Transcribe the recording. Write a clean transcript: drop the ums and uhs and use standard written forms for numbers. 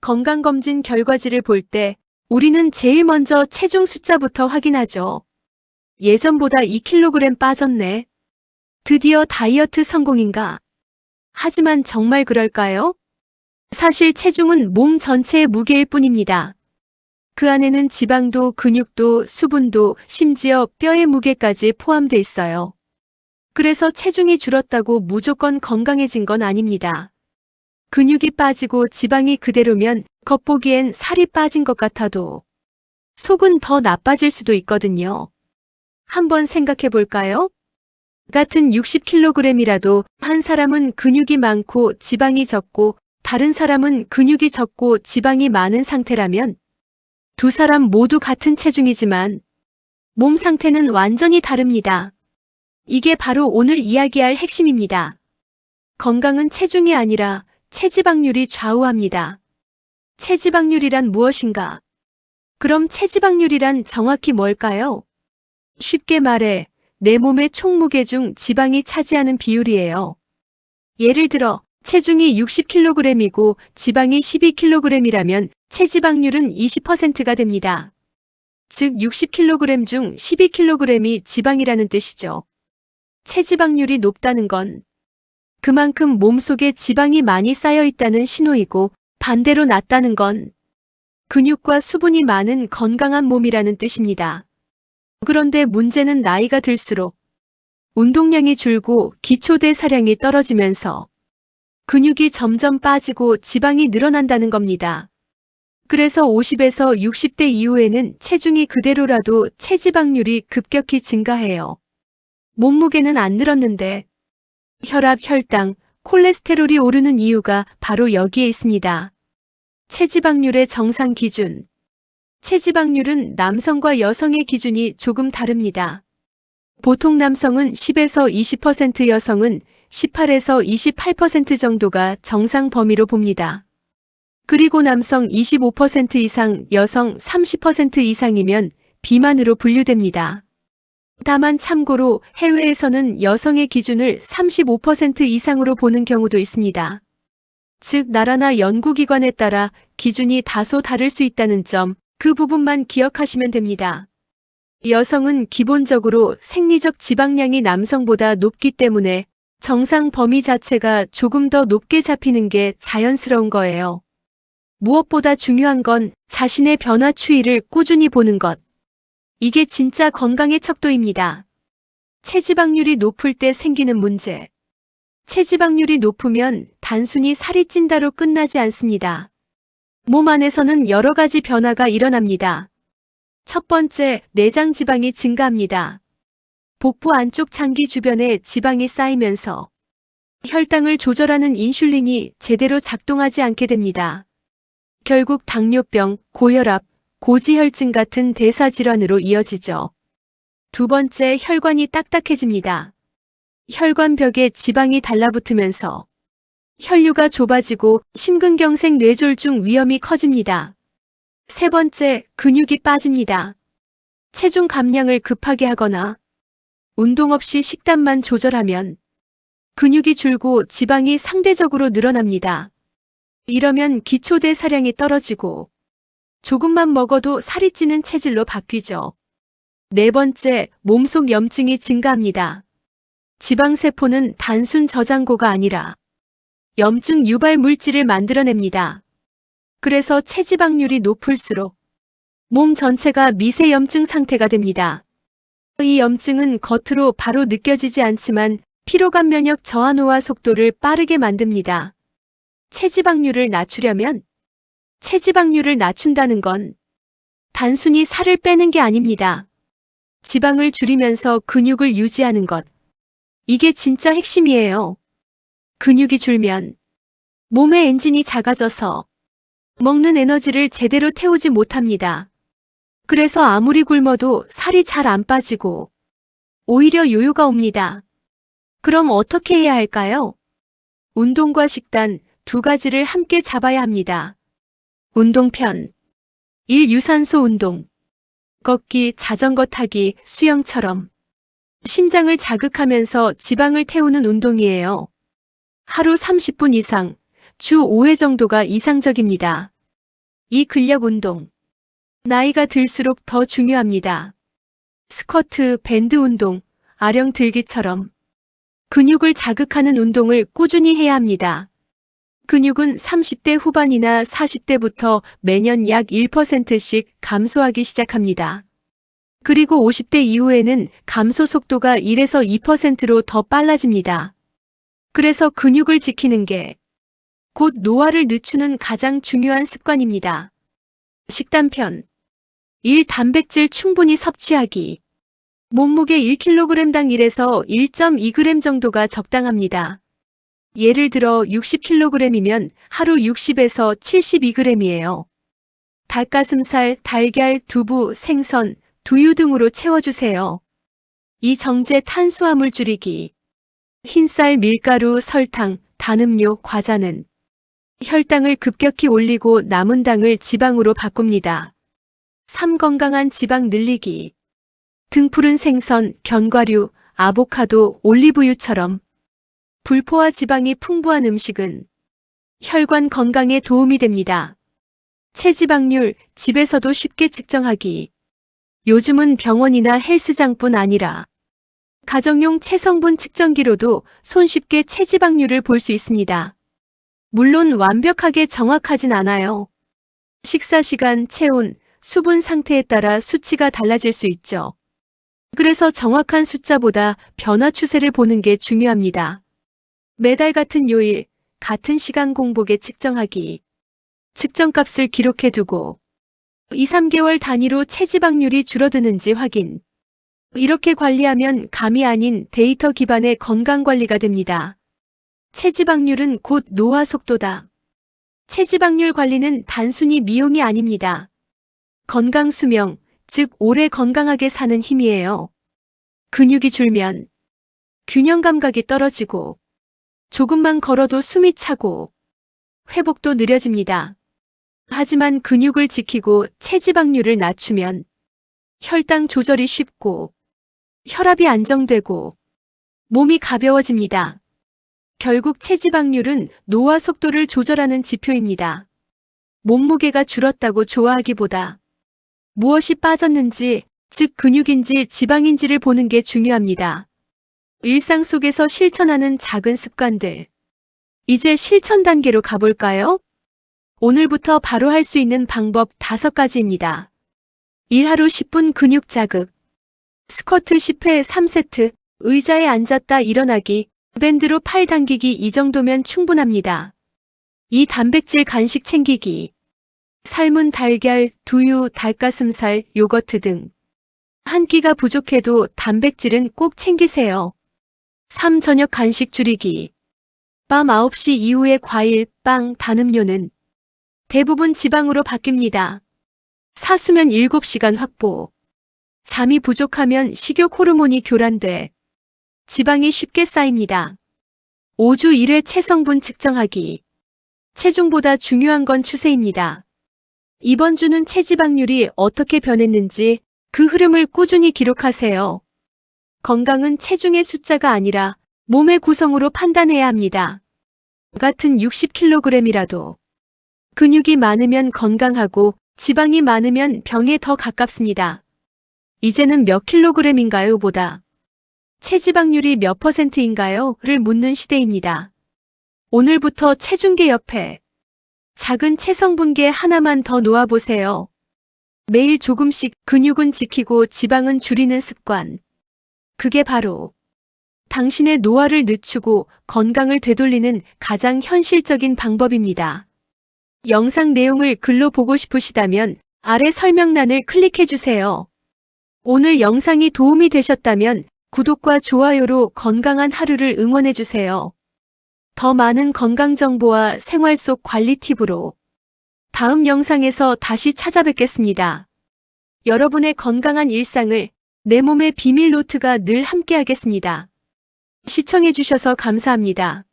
건강검진 결과지를 볼 때 우리는 제일 먼저 체중 숫자부터 확인하죠. 예전보다 2kg 빠졌네. 드디어 다이어트 성공인가? 하지만 정말 그럴까요? 사실 체중은 몸 전체의 무게일 뿐입니다. 그 안에는 지방도 근육도 수분도 심지어 뼈의 무게까지 포함돼 있어요. 그래서 체중이 줄었다고 무조건 건강해진 건 아닙니다. 근육이 빠지고 지방이 그대로면 겉보기엔 살이 빠진 것 같아도 속은 더 나빠질 수도 있거든요. 한번 생각해 볼까요? 같은 60kg이라도 한 사람은 근육이 많고 지방이 적고 다른 사람은 근육이 적고 지방이 많은 상태라면 두 사람 모두 같은 체중이지만 몸 상태는 완전히 다릅니다. 이게 바로 오늘 이야기할 핵심입니다. 건강은 체중이 아니라 체지방률이 좌우합니다. 체지방률이란 무엇인가? 그럼 체지방률이란 정확히 뭘까요? 쉽게 말해 내 몸의 총무게 중 지방이 차지하는 비율이에요. 예를 들어 체중이 60kg이고 지방이 12kg이라면 체지방률은 20%가 됩니다. 즉 60kg 중 12kg이 지방이라는 뜻이죠. 체지방률이 높다는 건 그만큼 몸속에 지방이 많이 쌓여 있다는 신호이고 반대로 낮다는 건 근육과 수분이 많은 건강한 몸이라는 뜻입니다. 그런데 문제는 나이가 들수록 운동량이 줄고 기초대사량이 떨어지면서 근육이 점점 빠지고 지방이 늘어난다는 겁니다. 그래서 50에서 60대 이후에는 체중이 그대로라도 체지방률이 급격히 증가해요. 몸무게는 안 늘었는데 혈압, 혈당, 콜레스테롤이 오르는 이유가 바로 여기에 있습니다. 체지방률의 정상 기준. 체지방률은 남성과 여성의 기준이 조금 다릅니다. 보통 남성은 10에서 20%, 여성은 18에서 28% 정도가 정상 범위로 봅니다. 그리고 남성 25% 이상, 여성 30% 이상이면 비만으로 분류됩니다. 다만 참고로 해외에서는 여성의 기준을 35% 이상으로 보는 경우도 있습니다. 즉 나라나 연구기관에 따라 기준이 다소 다를 수 있다는 점, 그 부분만 기억하시면 됩니다. 여성은 기본적으로 생리적 지방량이 남성보다 높기 때문에 정상 범위 자체가 조금 더 높게 잡히는 게 자연스러운 거예요. 무엇보다 중요한 건 자신의 변화 추이를 꾸준히 보는 것. 이게 진짜 건강의 척도입니다. 체지방률이 높을 때 생기는 문제. 체지방률이 높으면 단순히 살이 찐다로 끝나지 않습니다. 몸 안에서는 여러 가지 변화가 일어납니다. 첫 번째, 내장 지방이 증가합니다. 복부 안쪽 장기 주변에 지방이 쌓이면서 혈당을 조절하는 인슐린이 제대로 작동하지 않게 됩니다. 결국 당뇨병, 고혈압, 고지혈증 같은 대사질환으로 이어지죠. 두 번째, 혈관이 딱딱해집니다. 혈관벽에 지방이 달라붙으면서 혈류가 좁아지고 심근경색 뇌졸중 위험이 커집니다. 세 번째, 근육이 빠집니다. 체중 감량을 급하게 하거나 운동 없이 식단만 조절하면 근육이 줄고 지방이 상대적으로 늘어납니다. 이러면 기초대사량이 떨어지고 조금만 먹어도 살이 찌는 체질로 바뀌죠. 네 번째, 몸속 염증이 증가합니다. 지방세포는 단순 저장고가 아니라 염증 유발 물질을 만들어냅니다. 그래서 체지방률이 높을수록 몸 전체가 미세염증 상태가 됩니다. 이 염증은 겉으로 바로 느껴지지 않지만 피로감 면역 저하노화 속도를 빠르게 만듭니다. 체지방률을 낮추려면 체지방률을 낮춘다는 건 단순히 살을 빼는 게 아닙니다. 지방을 줄이면서 근육을 유지하는 것. 이게 진짜 핵심이에요. 근육이 줄면 몸의 엔진이 작아져서 먹는 에너지를 제대로 태우지 못합니다. 그래서 아무리 굶어도 살이 잘 안 빠지고 오히려 요요가 옵니다. 그럼 어떻게 해야 할까요? 운동과 식단 두 가지를 함께 잡아야 합니다. 운동편 1. 유산소 운동. 걷기, 자전거 타기, 수영처럼 심장을 자극하면서 지방을 태우는 운동이에요. 하루 30분 이상, 주 5회 정도가 이상적입니다. 이 근력 운동. 나이가 들수록 더 중요합니다. 스쿼트, 밴드 운동, 아령 들기처럼 근육을 자극하는 운동을 꾸준히 해야 합니다. 근육은 30대 후반이나 40대부터 매년 약 1%씩 감소하기 시작합니다. 그리고 50대 이후에는 감소 속도가 1에서 2%로 더 빨라집니다. 그래서 근육을 지키는 게 곧 노화를 늦추는 가장 중요한 습관입니다. 식단편. 1. 단백질 충분히 섭취하기. 몸무게 1kg당 1에서 1.2g 정도가 적당합니다. 예를 들어 60kg이면 하루 60에서 72g이에요. 닭가슴살, 달걀, 두부, 생선, 두유 등으로 채워주세요. 이 정제 탄수화물 줄이기. 흰쌀, 밀가루, 설탕, 단음료, 과자는 혈당을 급격히 올리고 남은 당을 지방으로 바꿉니다. 3. 건강한 지방 늘리기. 등푸른 생선, 견과류, 아보카도, 올리브유처럼 불포화 지방이 풍부한 음식은 혈관 건강에 도움이 됩니다. 체지방률, 집에서도 쉽게 측정하기. 요즘은 병원이나 헬스장뿐 아니라 가정용 체성분 측정기로도 손쉽게 체지방률을 볼 수 있습니다. 물론 완벽하게 정확하진 않아요. 식사 시간, 체온, 수분 상태에 따라 수치가 달라질 수 있죠. 그래서 정확한 숫자보다 변화 추세를 보는 게 중요합니다. 매달 같은 요일, 같은 시간 공복에 측정하기. 측정값을 기록해두고 2, 3개월 단위로 체지방률이 줄어드는지 확인. 이렇게 관리하면 감이 아닌 데이터 기반의 건강관리가 됩니다. 체지방률은 곧 노화 속도다. 체지방률 관리는 단순히 미용이 아닙니다. 건강 수명, 즉 오래 건강하게 사는 힘이에요. 근육이 줄면 균형 감각이 떨어지고 조금만 걸어도 숨이 차고 회복도 느려집니다. 하지만 근육을 지키고 체지방률을 낮추면 혈당 조절이 쉽고 혈압이 안정되고 몸이 가벼워집니다. 결국 체지방률은 노화 속도를 조절하는 지표입니다. 몸무게가 줄었다고 좋아하기보다 무엇이 빠졌는지, 즉 근육인지 지방인지를 보는 게 중요합니다. 일상 속에서 실천하는 작은 습관들. 이제 실천 단계로 가볼까요? 오늘부터 바로 할 수 있는 방법 5가지입니다. 1. 하루 10분 근육 자극. 스쿼트 10회 3세트, 의자에 앉았다 일어나기, 밴드로 팔 당기기 이 정도면 충분합니다. 2. 단백질 간식 챙기기. 삶은 달걀, 두유, 닭가슴살, 요거트 등. 한 끼가 부족해도 단백질은 꼭 챙기세요. 3. 저녁 간식 줄이기. 밤 9시 이후에 과일, 빵, 단음료는 대부분 지방으로 바뀝니다. 4. 수면 7시간 확보. 잠이 부족하면 식욕 호르몬이 교란돼 지방이 쉽게 쌓입니다. 5주 1회 체성분 측정하기. 체중보다 중요한 건 추세입니다. 이번 주는 체지방률이 어떻게 변했는지 그 흐름을 꾸준히 기록하세요. 건강은 체중의 숫자가 아니라 몸의 구성으로 판단해야 합니다. 같은 60kg이라도 근육이 많으면 건강하고 지방이 많으면 병에 더 가깝습니다. 이제는 몇 킬로그램인가요? 보다 체지방률이 몇 %인가요?를 묻는 시대입니다. 오늘부터 체중계 옆에 작은 체성분계 하나만 더 놓아보세요. 매일 조금씩 근육은 지키고 지방은 줄이는 습관. 그게 바로 당신의 노화를 늦추고 건강을 되돌리는 가장 현실적인 방법입니다. 영상 내용을 글로 보고 싶으시다면 아래 설명란을 클릭해주세요. 오늘 영상이 도움이 되셨다면 구독과 좋아요로 건강한 하루를 응원해주세요. 더 많은 건강 정보와 생활 속 관리 팁으로 다음 영상에서 다시 찾아뵙겠습니다. 여러분의 건강한 일상을 내 몸의 비밀 노트가 늘 함께하겠습니다. 시청해주셔서 감사합니다.